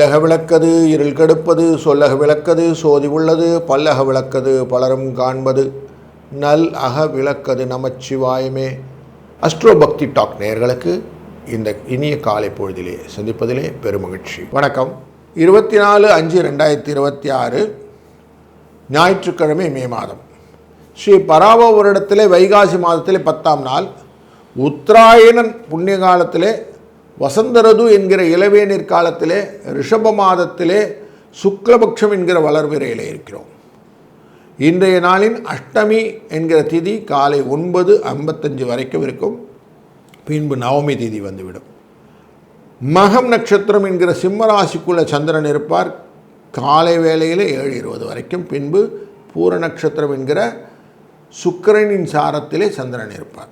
இல்லக விளக்கது இருள் கெடுப்பது சொல்லக விளக்கது சோதி உள்ளது பல்லக விளக்கது பலரும் காண்பது நல் அக விளக்கது நமச்சிவாயமே. அஸ்ட்ரோ பக்தி டாக் நேயர்களுக்கு இந்த இனிய காலை பொழுதிலே சந்திப்பதிலே பெருமகிழ்ச்சி. வணக்கம். 24/5/2026 ஞாயிற்றுக்கிழமை மே மாதம். ஸ்ரீ பராப வருடத்திலே வைகாசி மாதத்திலே 10ஆம் நாள் உத்தராயணன் புண்ணிய காலத்திலே வசந்தரது என்கிற இளவேநீர் காலத்திலே ரிஷப மாதத்திலே சுக்லபக்ஷம் என்கிற வளர்பிறையிலே இருக்கிறோம். இன்றைய நாளின் அஷ்டமி என்கிற திதி காலை 9:55 வரைக்கும் இருக்கும். பின்பு நவமி திதி வந்துவிடும். மகம் நட்சத்திரம் என்கிற சிம்மராசிக்குள்ள சந்திரன் இருப்பார் காலை வேளையில் 7:20 வரைக்கும். பின்பு பூர நட்சத்திரம் என்கிற சுக்கிரனின் சாரத்திலே சந்திரன் இருப்பார்.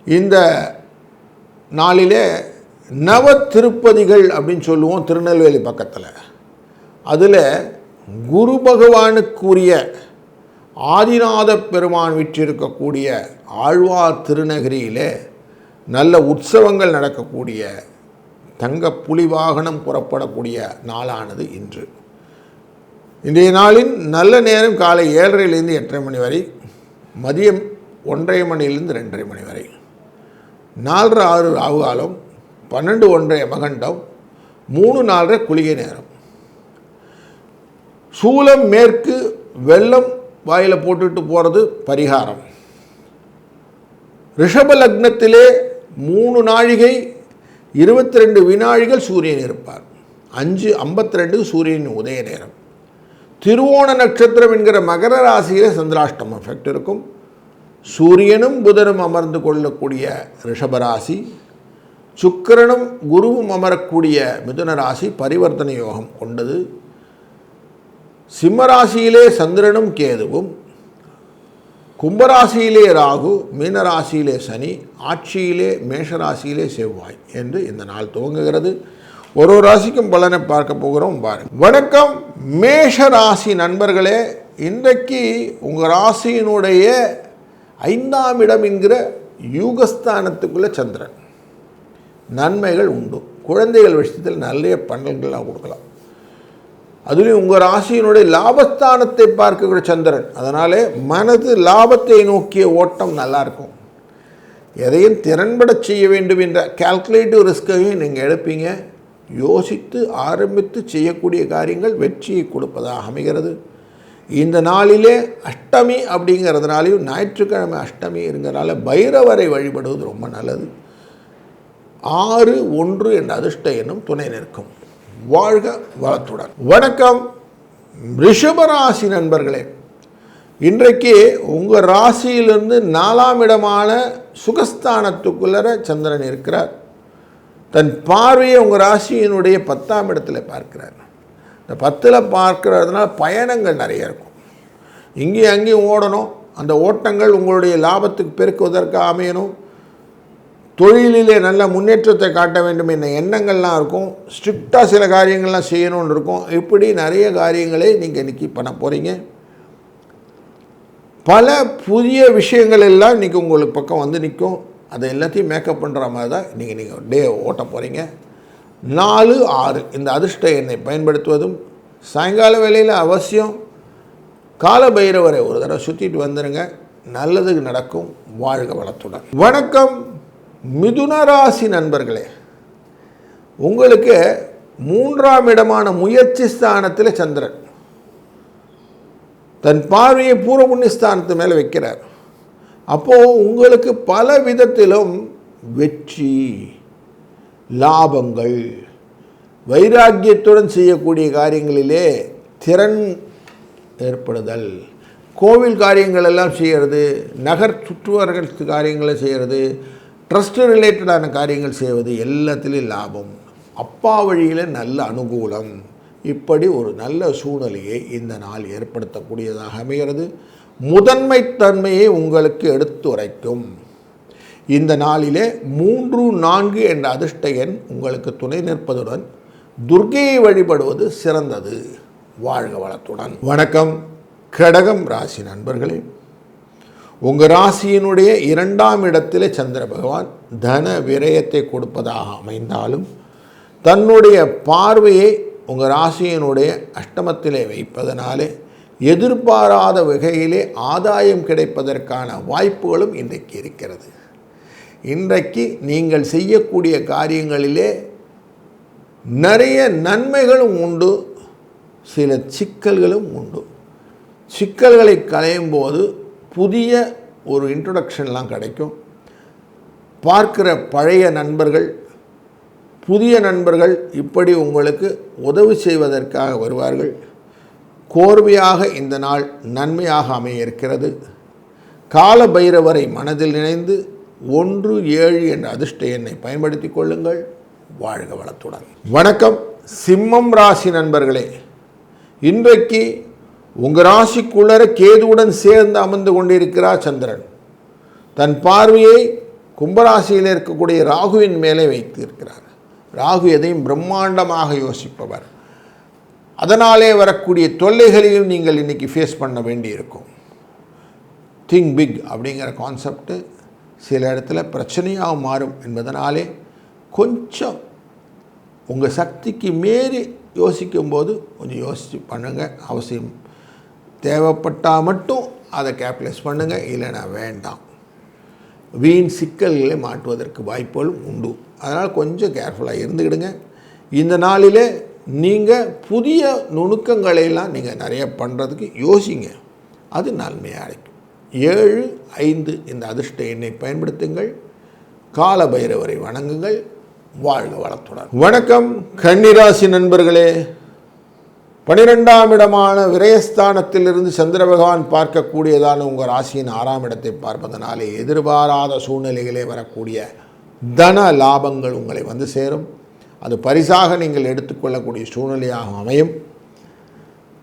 இந்த நாளிலே நவ திருப்பதிகள் அப்படின்னு சொல்லுவோம் திருநெல்வேலி பக்கத்தில். அதில் குரு பகவானுக்குரிய ஆதிநாத பெருமான் வீற்றிருக்கக்கூடிய ஆழ்வார் திருநகரியிலே நல்ல உற்சவங்கள் நடக்கக்கூடிய தங்க புலி வாகனம் புறப்படக்கூடிய நாளானது இன்று. இன்றைய நாளின் நல்ல நேரம் காலை 7:30 8:30 மணி வரை, மதியம் 1:30 மணியிலிருந்து 2:30 மணி வரை, 4:06 ராகுகாலம், 12:01 யமகண்டம், 3:04 குளிகை நேரம். சூலம் மேற்கு, வெள்ளம் வாயில் போட்டுட்டு போகிறது பரிகாரம். ரிஷப லக்னத்திலே 3 நாழிகை 22 வினாழிகள் சூரியன் இருப்பார். 5:52 சூரியனின் உதய நேரம். திருவோண நட்சத்திரம் என்கிற மகர ராசியிலே சந்திராஷ்டமம் எஃபெக்ட் இருக்கும். சூரியனும் புதனும் அமர்ந்து கொள்ளக்கூடிய ரிஷபராசி, சுக்கிரனும் குருவும் அமரக்கூடிய மிதுன ராசி பரிவர்த்தனை யோகம் கொண்டது. சிம்மராசியிலே சந்திரனும் கேதுவும், கும்பராசியிலே ராகு, மீனராசியிலே சனி, ஆட்சியிலே மேஷராசியிலே செவ்வாய் என்று இந்த நாள் துவங்குகிறது. ஒரு ராசிக்கும் பலனை பார்க்க போகிறோம். பாருங்கள். வணக்கம் மேஷ ராசி நண்பர்களே. இன்றைக்கு உங்கள் ராசியினுடைய 5ஆம் இடம் என்கிற யூகஸ்தானத்துக்குள்ளே சந்திரன். நன்மைகள் உண்டு. குழந்தைகள் விஷயத்தில் நல்ல பலன்கள்லாம் கொடுக்கலாம். அதுலேயும் உங்கள் ராசியினுடைய லாபஸ்தானத்தை பார்க்கிற சந்திரன். அதனாலே மனது லாபத்தை நோக்கிய ஓட்டம் நல்லாயிருக்கும். எதையும் திறன்பட செய்ய வேண்டும் என்ற கால்குலேட்டிவ் ரிஸ்கையும் நீங்கள் எடுப்பீங்க. யோசித்து ஆரம்பித்து செய்யக்கூடிய காரியங்கள் வெற்றியை கொடுப்பதாக அமைகிறது. இந்த நாளிலே அஷ்டமி அப்படிங்கிறதுனாலையும் ஞாயிற்றுக்கிழமை அஷ்டமி இருக்கிறனால பைரவரை வழிபடுவது ரொம்ப நல்லது. 6-1 என்ற அதிர்ஷ்ட எண்ணும் துணை நிற்கும். வாழ்க வளத்துடன். வணக்கம் ரிஷபராசி நண்பர்களே. இன்றைக்கு உங்கள் ராசியிலிருந்து 4ஆம் இடமான சுகஸ்தானத்துக்குள்ளர சந்திரன் இருக்கிறார். தன் பார்வையை உங்கள் ராசியினுடைய 10ஆம் இடத்துல பார்க்கிறார். இந்த 10ல் பார்க்கிறதுனால பயணங்கள் நிறைய இருக்கும். இங்கேயும் அங்கேயும் ஓடணும். அந்த ஓட்டங்கள் உங்களுடைய லாபத்துக்கு பெருக்குவதற்கு அமையணும். தொழிலிலே நல்ல முன்னேற்றத்தை காட்ட வேண்டும் என்ற எண்ணங்கள்லாம் இருக்கும். ஸ்ட்ரிக்டாக சில காரியங்கள்லாம் செய்யணும்னு இருக்கும். இப்படி நிறைய காரியங்களை நீங்கள் இன்றைக்கி பண்ண போகிறீங்க. பல புதிய விஷயங்கள் எல்லாம் இன்றைக்கி உங்களுக்கு பக்கம் வந்து நிற்கும். அதை எல்லாத்தையும் மேக்கப் பண்ணுற மாதிரி தான் நீங்கள் டே ஓட்ட போகிறீங்க. 4-6 இந்த அதிர்ஷ்ட எண்ணை பயன்படுத்துவதும், சாயங்கால வேளையில் அவசியம் கால பைரவரை ஒரு தடவை சுற்றிட்டு வந்துடுங்க. நல்லது நடக்கும். வாழ்க வளத்துடன். வணக்கம் மிதுன ராசி நண்பர்களே. உங்களுக்கு 3ஆம் இடமான முயற்சி ஸ்தானத்தில் சந்திரன் தன் பார்வையை பூர்வ புண்ணியஸ்தானத்து மேலே வைக்கிறார். அப்போது உங்களுக்கு பல விதத்திலும் வெற்றி, லாபங்கள், வைராக்கியத்துடன் செய்யக்கூடிய காரியங்களிலே திறன் ஏற்படுதல், கோவில் காரியங்கள் எல்லாம் செய்கிறது, நகர் சுற்றுவர்கள் காரியங்களை செய்கிறது, ட்ரஸ்ட் ரிலேட்டடான காரியங்கள் செய்வது, எல்லாத்திலையும் லாபம், அப்பா வழியில் நல்ல அனுகூலம். இப்படி ஒரு நல்ல சூழ்நிலையை இந்த நாள் ஏற்படுத்தக்கூடியதாக அமைகிறது. முதன்மைத்தன்மையை உங்களுக்கு எடுத்துரைக்கும். இந்த நாளிலே 3-4 என்ற அதிர்ஷ்ட எண் உங்களுக்கு துணை நிற்பதுடன் துர்க்கையை வழிபடுவது சிறந்தது. வாழ்க வளத்துடன். வணக்கம் கடகம் ராசி நண்பர்களே. உங்கள் ராசியினுடைய 2ஆம் இடத்திலே சந்திர பகவான் தன விரயத்தை கொடுப்பதாக அமைந்தாலும் தன்னுடைய பார்வையை உங்கள் ராசியினுடைய அஷ்டமத்திலே வைப்பதனாலே எதிர்பாராத வகையிலே ஆதாயம் கிடைப்பதற்கான வாய்ப்புகளும் இன்றைக்கு இருக்கிறது. இன்றைக்கு நீங்கள் செய்யக்கூடிய காரியங்களிலே நிறைய நன்மைகளும் உண்டு, சில சிக்கல்களும் உண்டு. சிக்கல்களை களையும் போது புதிய ஒரு இன்ட்ரொடக்ஷன்லாம் கிடைக்கும். பார்க்கிற பழைய நண்பர்கள், புதிய நண்பர்கள் இப்படி உங்களுக்கு உதவி செய்வதற்காக வருவார்கள். கோர்வையாக இந்த நாள் நன்மையாக அமைய இருக்கிறது. கால பைரவரை மனதில் நினைந்து 17 என்ற அதிர்ஷ்ட எண்ணை பயன்படுத்தி கொள்ளுங்கள். வாழ்க வளத்துடன். வணக்கம் சிம்மம் ராசி நண்பர்களே, இன்றைக்கு உங்கள் ராசிக்குள்ளர கேதுவுடன் சேர்ந்து அமர்ந்து கொண்டிருக்கிறார் சந்திரன். தன் பார்வையை கும்பராசியில் இருக்கக்கூடிய ராகுவின் மேலே வைத்திருக்கிறார். ராகு எதையும் பிரம்மாண்டமாக யோசிப்பவர். அதனாலே வரக்கூடிய தொல்லைகளையும் நீங்கள் இன்றைக்கி ஃபேஸ் பண்ண வேண்டியிருக்கும். திங்க் பிக் அப்படிங்கிற கான்செப்டு சில இடத்துல பிரச்சனையாக மாறும் என்பதனாலே கொஞ்சம் உங்கள் சக்திக்கு மீறி யோசிக்கும்போது கொஞ்சம் யோசித்து பண்ணுங்கள். அவசியம் தேவைப்பட்டால் மட்டும் அதை கேப்டலைஸ் பண்ணுங்கள், இல்லைனா வேண்டாம். வீண் சிக்கல்களை மாட்டுவதற்கு வாய்ப்புகளும் உண்டு. அதனால் கொஞ்சம் கேர்ஃபுல்லாக இருந்துக்கிடுங்க. இந்த நாளில் நீங்கள் புதிய நுணுக்கங்களையெல்லாம் நீங்கள் நிறைய பண்ணுறதுக்கு யோசிங்க, அது நன்மையாக அடைக்கும். 7, 5 இந்த அதிர்ஷ்ட எண்ணை பயன்படுத்துங்கள். கால பைரவரை வணங்குங்கள். வாழ்க வளத்துடன். வணக்கம் கன்னிராசி நண்பர்களே, 12ஆம் இடமான விரயஸ்தானத்திலிருந்து சந்திர பகவான் பார்க்கக்கூடியதான உங்கள் ராசியின் 6ஆம் இடத்தை பார்ப்பதனாலே எதிர்பாராத சூழ்நிலைகளே வரக்கூடிய தன லாபங்கள் உங்களை வந்து சேரும். அது பரிசாக நீங்கள் எடுத்துக்கொள்ளக்கூடிய சூழ்நிலையாக அமையும்.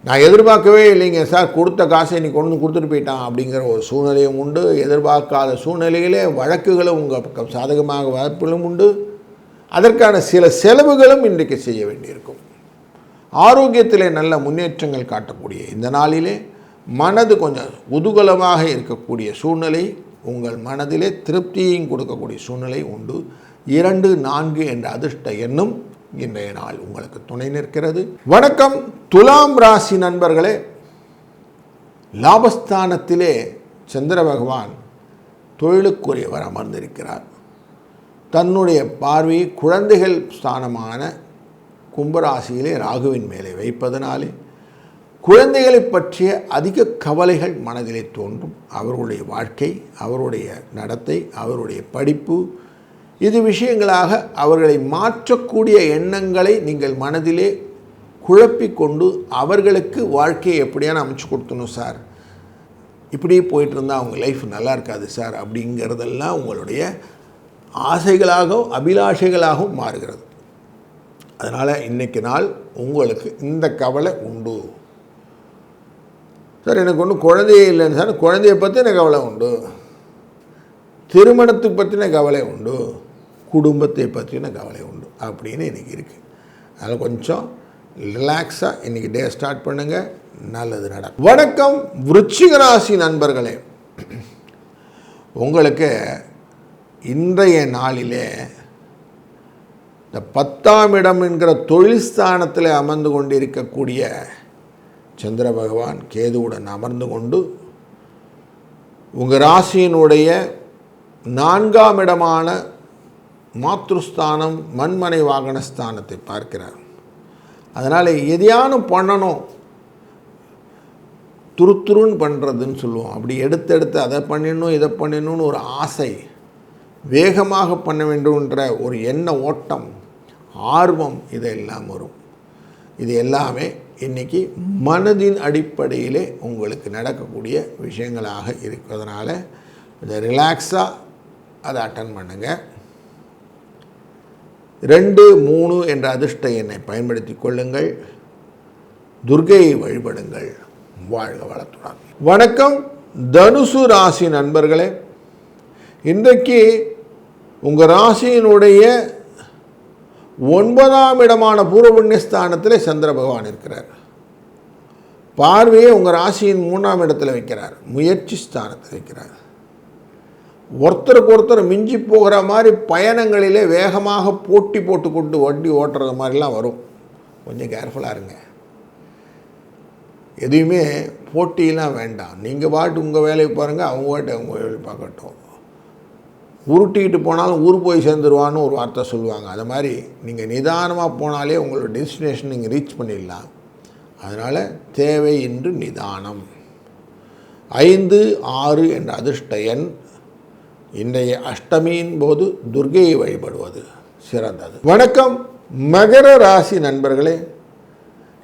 நான் எதிர்பார்க்கவே இல்லைங்க சார், கொடுத்த காசை நீ கொண்டு கொடுத்துட்டு போயிட்டான் அப்படிங்கிற ஒரு சூழ்நிலையும் உண்டு. எதிர்பார்க்காத சூழ்நிலையிலே வழக்குகளும் உங்கள் பக்கம் சாதகமாக வாய்ப்புகளும் உண்டு. அதற்கான சில செலவுகளும் இன்றைக்கு செய்ய வேண்டியிருக்கும். ஆரோக்கியத்திலே நல்ல முன்னேற்றங்கள் காட்டக்கூடிய இந்த நாளிலே மனது கொஞ்சம் குதூகலமாக இருக்கக்கூடிய சூழ்நிலை, உங்கள் மனதிலே திருப்தியையும் கொடுக்கக்கூடிய சூழ்நிலை உண்டு. 2, 4 என்ற அதிர்ஷ்ட எண்ணும் இன்றைய நாள் உங்களுக்கு துணை நிற்கிறது. வணக்கம் துலாம் ராசி நண்பர்களே, லாபஸ்தானத்திலே சந்திர பகவான் தொழிலுக்குரியவர் அமர்ந்திருக்கிறார். தன்னுடைய பார்வையை குழந்தைகள் ஸ்தானமான கும்பராசியிலே ராகுவின் மேலே வைப்பதனாலே குழந்தைகளை பற்றிய அதிக கவலைகள் மனதிலே தோன்றும். அவர்களுடைய வாழ்க்கை, அவருடைய நடத்தை, அவருடைய படிப்பு, இது விஷயங்களாக அவர்களை மாற்றக்கூடிய எண்ணங்களை நீங்கள் மனதிலே குழப்பிக்கொண்டு அவர்களுக்கு வாழ்க்கையை எப்படியான அமைச்சு கொடுத்தணும் சார், இப்படியே போயிட்டு இருந்தால் அவங்க லைஃப் நல்லா இருக்காது சார் அப்படிங்கிறதெல்லாம் உங்களுடைய ஆசைகளாகவும் அபிலாஷைகளாகவும் மாறுகிறது. அதனால் இன்றைக்கு நாள் உங்களுக்கு இந்த கவலை உண்டு. சார் எனக்கு ஒன்றும் குழந்தையே இல்லைன்னு சார், குழந்தையை பற்றின கவலை உண்டு, திருமணத்தை பற்றின கவலை உண்டு, குடும்பத்தை பற்றின கவலை உண்டு அப்படின்னு இன்றைக்கி இருக்குது. அதனால் கொஞ்சம் ரிலாக்ஸாக இன்றைக்கி டே ஸ்டார்ட் பண்ணுங்கள், நல்லது நடக்கும். வணக்கம் விருச்சிக ராசி நண்பர்களே, உங்களுக்கு இன்றைய நாளிலே இந்த 10ஆம் இடம் என்கிற தொழில் ஸ்தானத்தில் அமர்ந்து கொண்டிருக்கக்கூடிய சந்திர பகவான் கேதுவுடன் அமர்ந்து கொண்டு உங்கள் ராசியினுடைய 4ஆம் இடமான மாத்ருஸ்தானம் மண்மனை வாகனஸ்தானத்தை பார்க்கிறார். அதனால் எதையானும் பண்ணணும், துருத்துருன்னு பண்ணுறதுன்னு சொல்லுவோம். அப்படி எடுத்தெடுத்து அதை பண்ணிடணும் இதை பண்ணிடணும்னு ஒரு ஆசை, வேகமாக பண்ண வேண்டும்ன்ற ஒரு எண்ண ஓட்டம், ஆர்வம், இதெல்லாம் வரும். இது எல்லாமே இன்றைக்கி மனதின் அடிப்படையிலே உங்களுக்கு நடக்கக்கூடிய விஷயங்களாக இருக்கிறதுனால இதை ரிலாக்ஸாக அதை அட்டன் பண்ணுங்கள். 2, 3 என்ற அதிர்ஷ்ட எண்ணை பயன்படுத்தி கொள்ளுங்கள். துர்க்கையை வழிபடுங்கள். வாழ்க வளத்துடன். வணக்கம் தனுசு ராசி நண்பர்களே, இன்றைக்கு உங்கள் ராசியினுடைய 9ஆம் இடமான பூர்வ புண்ணியஸ்தானத்தில் சந்திர பகவான் இருக்கிறார். பார்வையை உங்கள் ராசியின் 3ஆம் இடத்தில் வைக்கிறார், முயற்சி ஸ்தானத்தில் வைக்கிறார். ஒருத்தருக்கு ஒருத்தர் மிஞ்சி போகிற மாதிரி பயணங்களிலே வேகமாக போட்டி போட்டுக்கொண்டு வண்டி ஓட்டுறது மாதிரிலாம் வரும். கொஞ்சம் கேர்ஃபுல்லாக இருங்க. எதுவுமே போட்டியெலாம் வேண்டாம். நீங்கள் பாட்டு உங்கள் வேலையை பாருங்கள், அவங்க பாட்டு அவங்க வேலையை பார்க்கட்டும். உருட்டிக்கிட்டு போனாலும் ஊர் போய் சேர்ந்துருவான்னு ஒரு வார்த்தை சொல்லுவாங்க. அது மாதிரி நீங்கள் நிதானமாக போனாலே உங்களோட டெஸ்டினேஷன் நீங்கள் ரீச் பண்ணிடலாம். அதனால் தேவையின்றி நிதானம். 5, 6 என்ற அதிர்ஷ்ட எண். இன்றைய அஷ்டமியின் போது துர்க்கையை வழிபடுவது சிறந்தது. வணக்கம் மகர ராசி நண்பர்களே.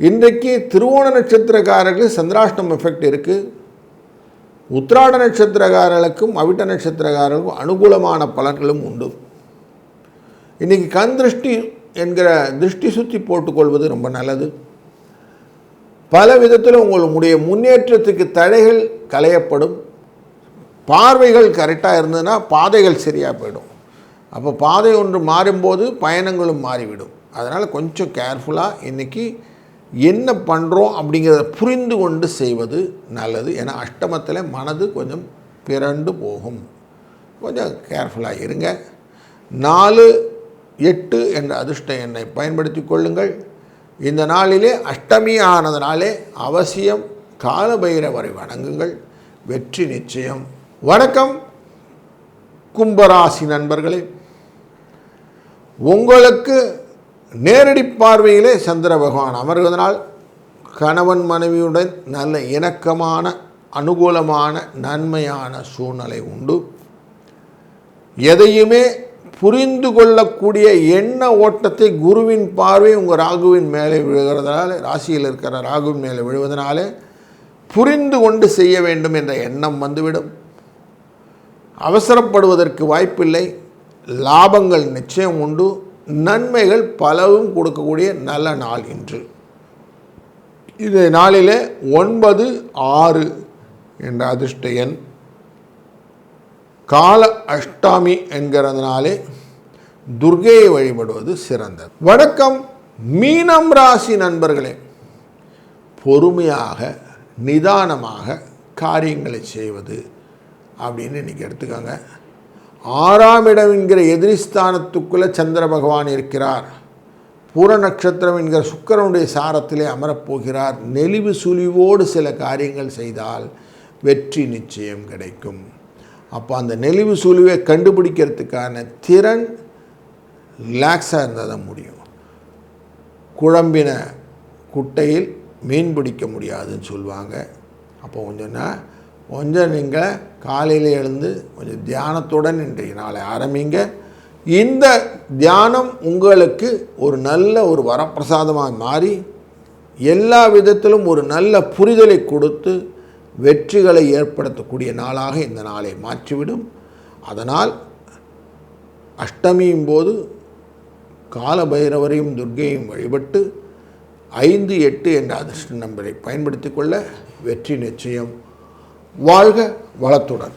இன்றைக்கு திருவோண நட்சத்திரக்காரர்களுக்கு சந்திராஷ்டம் எஃபெக்ட் இருக்குது. உத்திராட நட்சத்திரக்காரர்களுக்கும் அவிட்ட நட்சத்திரக்காரர்களுக்கும் அனுகூலமான பலன்களும் உண்டு. இன்றைக்கி கண் திருஷ்டி என்கிற திருஷ்டி சுற்றி போட்டுக்கொள்வது ரொம்ப நல்லது. பல விதத்தில் உங்களுடைய முன்னேற்றத்துக்கு தடைகள் களையப்படும். பார்வைகள் கரெக்டாக இருந்ததுன்னா பாதைகள் சரியாக போயிடும். அப்போ பாதை ஒன்று மாறும்போது பயணங்களும் மாறிவிடும். அதனால் கொஞ்சம் கேர்ஃபுல்லாக இன்றைக்கி என்ன பண்ணுறோம் அப்படிங்கிறத புரிந்து கொண்டு செய்வது நல்லது. ஏன்னா அஷ்டமத்தில் மனது கொஞ்சம் பிறண்டு போகும். கொஞ்சம் கேர்ஃபுல்லாக இருங்க. 4, 8 என்ற அதிர்ஷ்ட எண்ணை பயன்படுத்தி கொள்ளுங்கள். இந்த நாளிலே அஷ்டமி ஆனதுனாலே அவசியம் காலபைரவரை வணங்குங்கள். வெற்றி நிச்சயம். வணக்கம் கும்பராசி நண்பர்களே. உங்களுக்கு நேரடி பார்வையிலே சந்திர பகவான் அமர்வதனால் கணவன் மனைவியுடன் நல்ல இணக்கமான அனுகூலமான நன்மையான சூழ்நிலை உண்டு. எதையுமே புரிந்து கொள்ளக்கூடிய எண்ண ஓட்டத்தை குருவின் பார்வை உங்கள் ராகுவின் மேலே விழுகிறதுனால, ராசியில் இருக்கிற ராகுவின் மேலே விழுவதனாலே புரிந்து கொண்டு செய்ய வேண்டும் என்ற எண்ணம் வந்துவிடும். அவசரப்படுவதற்கு வாய்ப்பில்லை. லாபங்கள் நிச்சயம் உண்டு. நன்மைகள் பலவும் கொடுக்கக்கூடிய நல்ல நாள் இன்று. இந்த நாளிலே 9, 6 என்ற அதிர்ஷ்ட எண். கால அஷ்டமி என்கிறதுனாலே துர்க்கையை வழிபடுவது சிறந்தது. வணக்கம் மீனம் ராசி நண்பர்களே. பொறுமையாக நிதானமாக காரியங்களை செய்வது அப்படின்னு இன்றைக்கி எடுத்துக்கோங்க. 6ஆம் இடம் என்கிற எதிரிஸ்தானத்துக்குள்ளே சந்திர பகவான் இருக்கிறார். பூர நட்சத்திரம் என்கிற சுக்கிரனுடைய சாரத்திலே அமரப்போகிறார். நெளிவு சுழிவோடு சில காரியங்கள் செய்தால் வெற்றி நிச்சயம் கிடைக்கும். அப்போ அந்த நெளிவு சுழிவை கண்டுபிடிக்கிறதுக்கான திறன் ரிலாக்ஸாக இருந்தால் தான் முடியும். குழம்பின குட்டையில் மீன் பிடிக்க முடியாதுன்னு சொல்லுவாங்க. அப்போ கொஞ்சம் நீங்கள் காலையில் எழுந்து கொஞ்சம் தியானத்துடன் இன்றைய நாளை ஆரம்பிங்க. இந்த தியானம் உங்களுக்கு ஒரு நல்ல ஒரு வரப்பிரசாதமாக மாறி எல்லா விதத்திலும் ஒரு நல்ல புரிதலை கொடுத்து வெற்றிகளை ஏற்படுத்தக்கூடிய நாளாக இந்த நாளை மாற்றிவிடும். அதனால் அஷ்டமியின் போது கால பைரவரையும் துர்க்கையும் வழிபட்டு 5, 8 என்ற அதிர்ஷ்ட நம்பரை பயன்படுத்தி கொள்ள வெற்றி நிச்சயம். வாழ்க வளத்துடன்.